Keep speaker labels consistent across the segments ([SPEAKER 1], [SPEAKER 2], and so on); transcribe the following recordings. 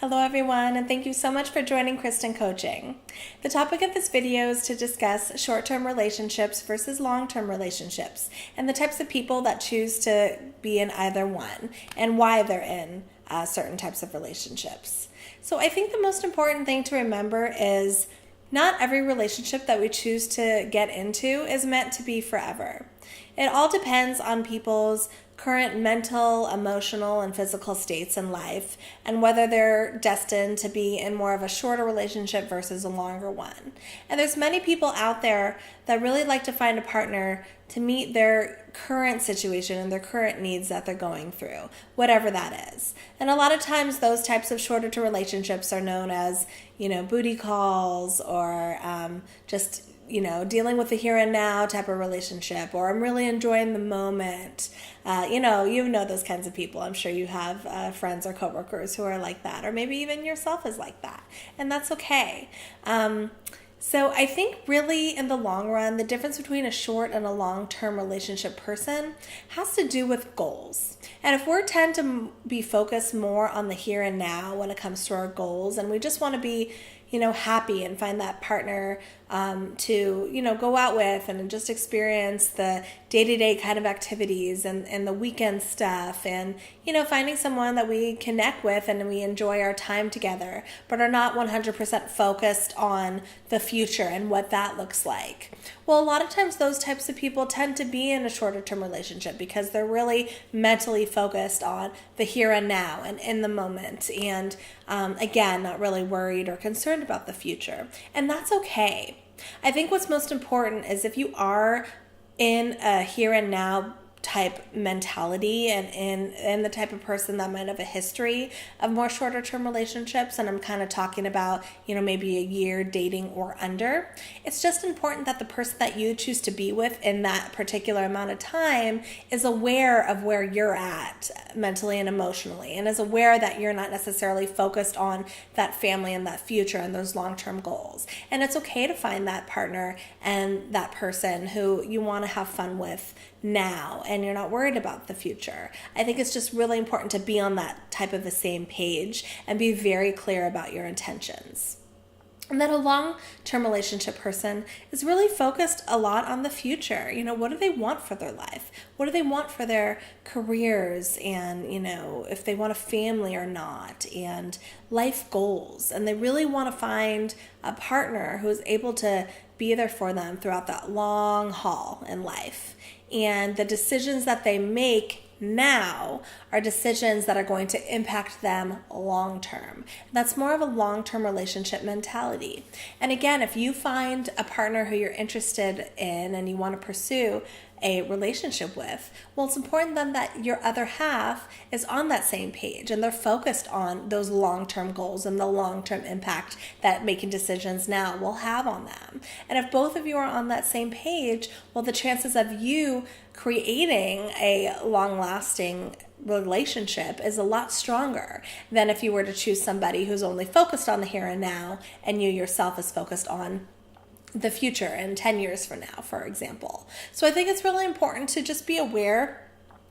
[SPEAKER 1] Hello everyone, and thank you so much for joining Kristen Coaching. The topic of this video is to discuss short-term relationships versus long-term relationships and the types of people that choose to be in either one and why they're in certain types of relationships. So I think the most important thing to remember is not every relationship that we choose to get into is meant to be forever. It all depends on people's current mental, emotional, and physical states in life and whether they're destined to be in more of a shorter relationship versus a longer one. And there's many people out there that really like to find a partner to meet their current situation and their current needs that they're going through, whatever that is. And a lot of times those types of shorter term relationships are known as, booty calls or just dealing with the here and now type of relationship, or I'm really enjoying the moment. You know those kinds of people. I'm sure you have friends or coworkers who are like that, or maybe even yourself is like that, and that's okay. So I think really in the long run, the difference between a short and a long-term relationship person has to do with goals. And if we tend to be focused more on the here and now when it comes to our goals, and we just want to be happy and find that partner to, go out with and just experience the day-to-day kind of activities and the weekend stuff and, finding someone that we connect with and we enjoy our time together, but are not 100% focused on the future and what that looks like. Well, a lot of times those types of people tend to be in a shorter term relationship because they're really mentally focused on the here and now and in the moment. And again, not really worried or concerned about the future. And that's okay. I think what's most important is if you are in a here and now type mentality and the type of person that might have a history of more shorter term relationships, and I'm kind of talking about maybe a year dating or under, it's just important that the person that you choose to be with in that particular amount of time is aware of where you're at mentally and emotionally, and is aware that you're not necessarily focused on that family and that future and those long-term goals. And it's okay to find that partner and that person who you want to have fun with now and you're not worried about the future. I think it's just really important to be on that type of the same page and be very clear about your intentions. And then a long-term relationship person is really focused a lot on the future. What do they want for their life? What do they want for their careers? And, if they want a family or not, and life goals. And they really want to find a partner who is able to be there for them throughout that long haul in life. And the decisions that they make now are decisions that are going to impact them long term. That's more of a long-term relationship mentality. And again, if you find a partner who you're interested in and you want to pursue a relationship with, well, it's important then that your other half is on that same page and they're focused on those long-term goals and the long-term impact that making decisions now will have on them. And if both of you are on that same page, well, the chances of you creating a long-lasting relationship is a lot stronger than if you were to choose somebody who's only focused on the here and now and you yourself is focused on the future and 10 years from now, for example. So I think it's really important to just be aware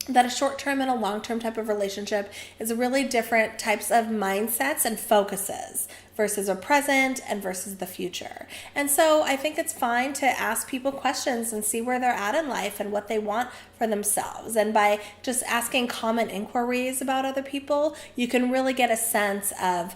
[SPEAKER 1] that a short-term and a long-term type of relationship is really different types of mindsets and focuses versus a present and versus the future. And so I think it's fine to ask people questions and see where they're at in life and what they want for themselves. And by just asking common inquiries about other people, you can really get a sense of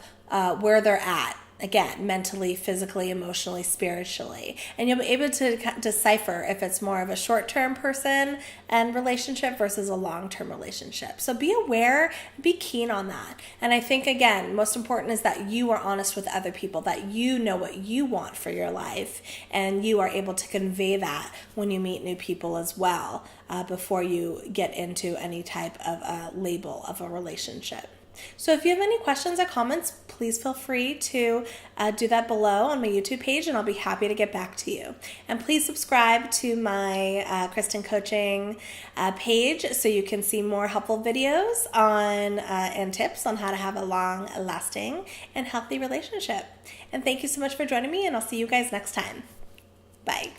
[SPEAKER 1] where they're at. Again, mentally, physically, emotionally, spiritually. And you'll be able to decipher if it's more of a short-term person and relationship versus a long-term relationship. So be aware, be keen on that. And I think, again, most important is that you are honest with other people, that you know what you want for your life, and you are able to convey that when you meet new people as well, before you get into any type of a label of a relationship. So if you have any questions or comments, please feel free to do that below on my YouTube page, and I'll be happy to get back to you. And please subscribe to my Kristen Coaching page so you can see more helpful videos on and tips on how to have a long-lasting and healthy relationship. And thank you so much for joining me, and I'll see you guys next time. Bye.